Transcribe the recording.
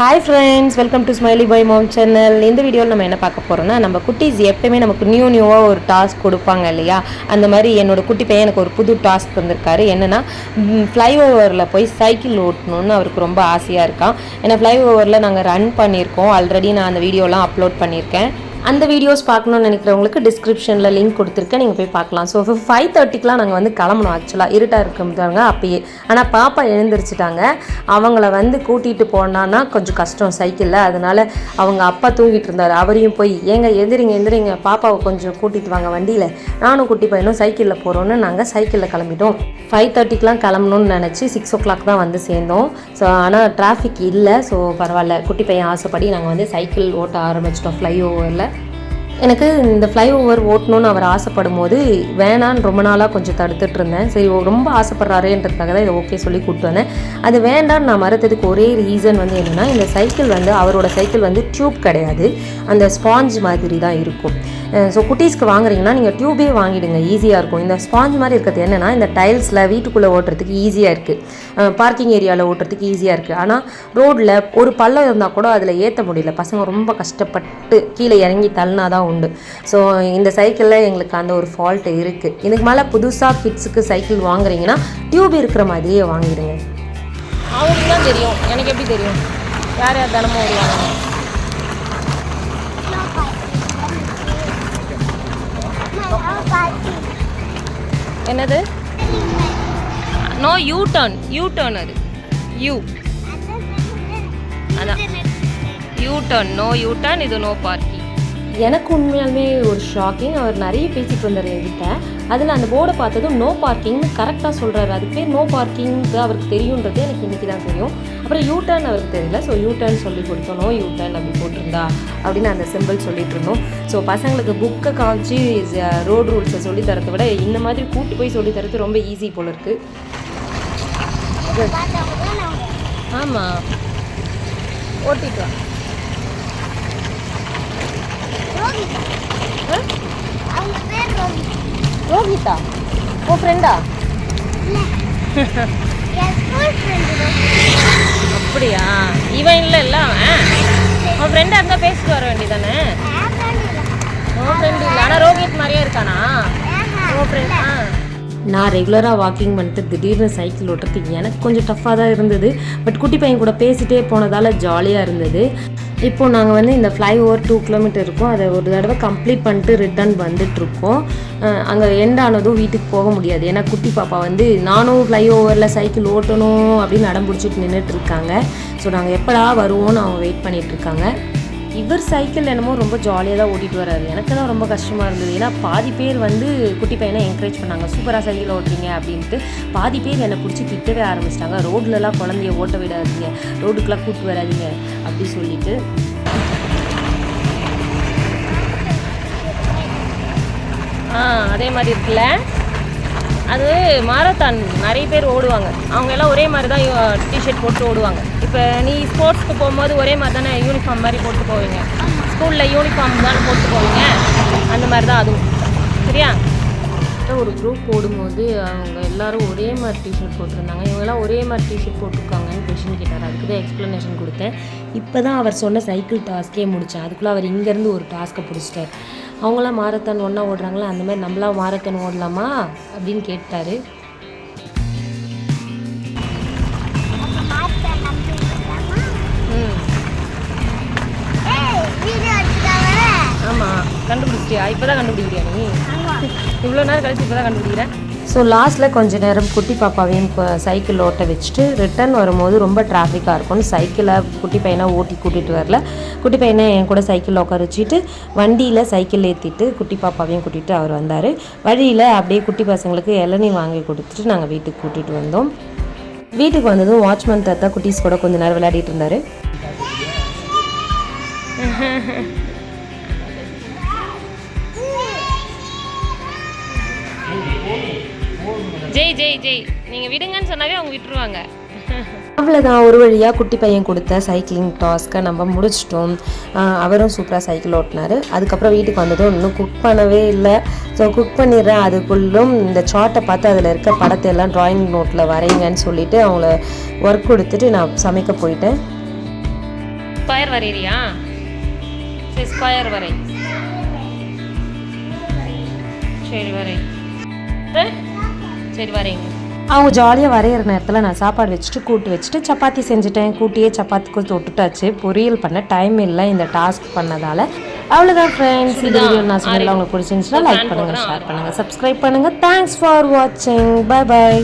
Hi friends, welcome to smiley boy mom channel. இந்த வீடியோவில் நம்ம என்ன பார்க்க போகிறோம்னா, நம்ம குட்டீஸ் எப்பயுமே நமக்கு நியூவாக ஒரு டாஸ்க் கொடுப்பாங்க இல்லையா? அந்த மாதிரி என்னோட குட்டி பையன் எனக்கு ஒரு புது டாஸ்க் தந்திருக்காரு. என்னென்னா, ஃப்ளைஓவரில் போய் சைக்கிள் ஓட்டணும்னு அவருக்கு ரொம்ப ஆசையாக இருக்கான். ஏன்னா ஃப்ளைஓவரில் நாங்கள் ரன் பண்ணியிருக்கோம், ஆல்ரெடி நான் அந்த வீடியோலாம் அப்லோட் பண்ணியிருக்கேன். அந்த வீடியோஸ் பார்க்கணுன்னு நினைக்கிறவங்களுக்கு டிஸ்கிரிப்ஷனில் லிங்க் கொடுத்துருக்கேன், நீங்கள் போய் பார்க்கலாம். ஸோ 5:30க்குலாம் நாங்கள் வந்து கிளம்பணும். ஆக்சுவலாக இருட்டாக இருக்குதாங்க அப்பயே. ஆனால் பாப்பா எழுந்திரிச்சிட்டாங்க. அவங்கள வந்து கூட்டிகிட்டு போனான்னா கொஞ்சம் கஷ்டம் சைக்கிளில். அதனால் அவங்க அப்பா தூங்கிட்டு இருந்தார். அவரையும் போய் எந்திரிங்க பாப்பாவை கொஞ்சம் கூட்டிகிட்டு வாங்க வண்டியில், நானும் குட்டி பையனும் சைக்கிளில் போகிறோன்னு நாங்கள் சைக்கிளில் கிளம்பிட்டோம். 5:30க்குலாம் கிளம்பணும்னு நினச்சி 6 o'clock தான் வந்து சேர்ந்தோம். ஸோ ஆனால் டிராஃபிக் இல்லை. ஸோ பரவாயில்ல, குட்டி பையன் ஆசைப்படி நாங்கள் வந்து சைக்கிள் ஓட்ட ஆரம்பிச்சிட்டோம் ஃப்ளைஓவரில். எனக்கு இந்த ஃப்ளைஓவர் ஓட்டணுன்னு அவர் ஆசைப்படும் போது வேணான்னு ரொம்ப நாளாக கொஞ்சம் தடுத்துட்டு இருந்தேன். சரி, ரொம்ப ஆசைப்படுறாருன்றதுக்காக தான் இதை ஓகே சொல்லி கூப்பிட்டு வந்தேன். அது வேண்டான்னு நான் மறுத்ததுக்கு ஒரே ரீசன் வந்து என்னென்னா, இந்த சைக்கிள் வந்து அவரோட சைக்கிள் வந்து டியூப் கிடையாது, அந்த ஸ்பாஞ்ச் மாதிரி தான் இருக்கும். ஸோ குட்டீஸ்க்கு வாங்குறீங்கன்னா நீங்கள் டியூபே வாங்கிடுங்க, ஈஸியாக இருக்கும். இந்த ஸ்பாஞ்ச் மாதிரி இருக்கிறது என்னென்னா, இந்த டைல்ஸில் வீட்டுக்குள்ளே ஓட்டுறதுக்கு ஈஸியாக இருக்குது, பார்க்கிங் ஏரியாவில் ஓட்டுறதுக்கு ஈஸியாக இருக்குது. ஆனால் ரோட்டில் ஒரு பள்ளம் இருந்தால் கூட அதில் ஏற்ற முடியல. பசங்க ரொம்ப கஷ்டப்பட்டு கீழே இறங்கி தள்ளினா தான் உண்டு. ஸோ இந்த சைக்கிளில் எங்களுக்கு அந்த ஒரு ஃபால்ட் இருக்குது. இதுக்கு மேலே புதுசாக கிட்ஸுக்கு சைக்கிள் வாங்குறீங்கன்னா டியூப் இருக்கிற மாதிரியே வாங்கிடுங்க. அவங்களுக்கு தான் தெரியும், எனக்கு எப்படி தெரியும் யார் யார் தினமும் வருவாங்க. என்னது? நோ யூ டர்ன் அது யூ அதான் U turn, no U turn, இது நோ பார்க்கிங். எனக்கு உண்மையாலுமே ஒரு ஷாக்கிங். அவர் நிறைய பேசிட்டு வந்தார் என்கிட்ட. அதில் அந்த போர்டை பார்த்ததும் நோ பார்க்கிங்னு கரெக்டாக சொல்கிறாரு. அதுக்கு பேர் நோ பார்க்கிங்க்கு அவருக்கு தெரியுன்றது எனக்கு இன்றைக்கி தான் தெரியும். அப்புறம் யூ டர்ன் அவருக்கு தெரியல. ஸோ யூ டர்ன் சொல்லி கொடுத்தோம். நோ யூ டர்ன் அப்படி போட்டிருந்தா அப்படின்னு அந்த சிம்பிள் சொல்லிட்டு இருந்தோம். ஸோ பசங்களுக்கு புக்கை காமிச்சு ரோடு ரூல்ஸை சொல்லித்தரத்தை விட இந்த மாதிரி கூப்பிட்டு போய் சொல்லித்தரது ரொம்ப ஈஸி போல இருக்குது. ஆமாம், ஓட்டிட்டு வா. ரோஹிதா ஓ ஃப்ரெண்டா? அப்படியா? இவன் இல்லை அவன் உன் ஃப்ரெண்டாக இருந்தால் பேசிட்டு வர வேண்டியதானே? ஓ ஃப்ரெண்ட் இல்லை, ஆனால் ரோஹித் மாதிரியே இருக்கானா? ஓ ஃப்ரெண்டா? நான் ரெகுலராக வாக்கிங் பண்ணிட்டு திடீர்னு சைக்கிள் ஓட்டுறதுக்கு எனக்கு கொஞ்சம் டஃப்பாக தான் இருந்தது. பட் குட்டி பையன் கூட பேசிகிட்டே போனதால் ஜாலியாக இருந்தது. இப்போது நாங்கள் வந்து இந்த ஃப்ளைஓவர் 2 கிலோமீட்டர் இருக்கும், அதை ஒரு தடவை கம்ப்ளீட் பண்ணிட்டு ரிட்டர்ன் வந்துட்டுருக்கோம். அங்கே எண்ட் ஆனதும் வீட்டுக்கு போக முடியாது. ஏன்னா குட்டி பாப்பா வந்து நானும் ஃப்ளைஓவரில் சைக்கிள் ஓட்டணும் அப்படின்னு அடம் பிடிச்சிட்டு நின்றுட்டுருக்காங்க. ஸோ நாங்கள் எப்படா வருவோன்னு அவங்க வெயிட் பண்ணிகிட்ருக்காங்க. இவர் சைக்கிள் என்னமோ ரொம்ப ஜாலியாக தான் ஓட்டிகிட்டு வர்றாரு. எனக்கு தான் ரொம்ப கஷ்டமாக இருந்தது. ஏன்னா பாதி பேர் வந்து குட்டி பையனை என்கரேஜ் பண்ணாங்க, சூப்பராக சைக்கிள் ஓட்டுறீங்க அப்படின்ட்டு. பாதி பேர் என்னை பிடிச்சி திட்டவே ஆரம்பிச்சிட்டாங்க, ரோட்லலாம் குழந்தைய ஓட்ட விடாதீங்க, ரோடுக்கெலாம் கூப்பிட்டு வராதிங்க அப்படி சொல்லிட்டு. அதே மாதிரி இருக்குல்ல, அது மாரத்தான் நிறைய பேர் ஓடுவாங்க. அவங்க எல்லாம் ஒரே மாதிரி தான் டிஷர்ட் போட்டு ஓடுவாங்க. இப்போ நீ ஸ்போர்ட்ஸ்க்கு போகும்போது ஒரே மாதிரி தானே யூனிஃபார்ம் மாதிரி போட்டு போவீங்க, ஸ்கூலில் யூனிஃபார்ம் தானே போட்டு போவீங்க, அந்த மாதிரி தான் அதுவும். சரியா? ஒரு குரூப் ஓடும்போது அவங்க எல்லோரும் ஒரே மாதிரி டிஷர்ட் போட்டிருந்தாங்க. இவங்கெல்லாம் ஒரே மாதிரி டிஷர்ட் போட்டிருக்காங்கன்னு கொஷின் கேட்டார். அதுக்கு தான் எக்ஸ்ப்ளனேஷன் கொடுத்தேன். இப்போ தான் அவர் சொன்ன சைக்கிள் டாஸ்க்கே முடித்தேன். அதுக்குள்ளே அவர் இங்கேருந்து ஒரு டாஸ்க்கை பிடிச்சிட்டார். அவங்களாம் மாரத்தான் ஒன்றா ஓடுறாங்களா, அந்த மாதிரி நம்மளாம் மாரத்தான் ஓடலாமா அப்படின்னு கேட்டார். ஆமாம், கண்டுபிடிச்சிட்டியா? இப்போ தான் கண்டுபிடிக்கிறியா நீ? இவ்வளோ நேரம் கழிச்சு இப்போ தான் கண்டுபிடிக்கிறேன். ஸோ லாஸ்ட்டில் கொஞ்சம் நேரம் குட்டி பாப்பாவையும் சைக்கிள் ஓட்ட வச்சுட்டு ரிட்டர்ன் வரும்போது ரொம்ப டிராஃபிக்காக இருக்கும்னு சைக்கிளை குட்டி பையனை ஓட்டி கூட்டிகிட்டு வரல. குட்டி பையனை என் கூட சைக்கிளில் உட்கார வச்சுட்டு வண்டியில் சைக்கிள் ஏற்றிட்டு குட்டி பாப்பாவையும் கூட்டிகிட்டு அவர் வந்தார். வழியில் அப்படியே குட்டி பசங்களுக்கு இளநீ வாங்கி கொடுத்துட்டு நாங்கள் வீட்டுக்கு கூட்டிகிட்டு வந்தோம். வீட்டுக்கு வந்ததும் வாட்ச்மேன் தாத்தா குட்டீஸ் கூட கொஞ்சம் நேரம் விளையாடிட்டு இருந்தார். ஜெய் ஜெய் ஜெய், நீங்கள் விடுங்கன்னு சொன்னாவே அவங்க விட்டுருவாங்க. அவ்வளோதான், ஒரு வழியாக குட்டி பையன் கொடுத்த சைக்கிளிங் டாஸ்க்கை நம்ம முடிச்சிட்டோம். அவரும் சூப்பராக சைக்கிள் ஓட்டினார். அதுக்கப்புறம் வீட்டுக்கு வந்ததும் இன்னும் குக் பண்ணவே இல்லை. ஸோ குக் பண்ணிடுறேன். அதுக்குள்ளும் இந்த சார்ட்டை பார்த்து அதில் இருக்க படத்தை எல்லாம் ட்ராயிங் நோட்டில் வரைங்கன்னு சொல்லிவிட்டு அவங்கள ஒர்க் கொடுத்துட்டு நான் சமைக்க போயிட்டேன். ஸ்கொயர் வரையிறியா? சரி ஸ்கொயர் வரை. சரி வரை. சரி வரைங்க. அவங்க ஜாலியாக வரைகிற நேரத்தில் நான் சாப்பாடு வச்சுட்டு கூட்டு வச்சுட்டு சப்பாத்தி செஞ்சுட்டேன். கூட்டியே சப்பாத்திக்கும் தொட்டுட்டாச்சு. பொரியல் பண்ண டைம் இல்லை இந்த டாஸ்க் பண்ணதால். அவ்வளோதான் ஃப்ரெண்ட்ஸ். இந்த வீடியோ நான் சொன்னதில் உங்களுக்கு பிடிச்சிருந்துச்சுன்னா லைக் பண்ணுங்கள், ஷேர் பண்ணுங்கள், சப்ஸ்கிரைப் பண்ணுங்கள். தேங்க்ஸ் ஃபார் வாட்சிங். Bye bye.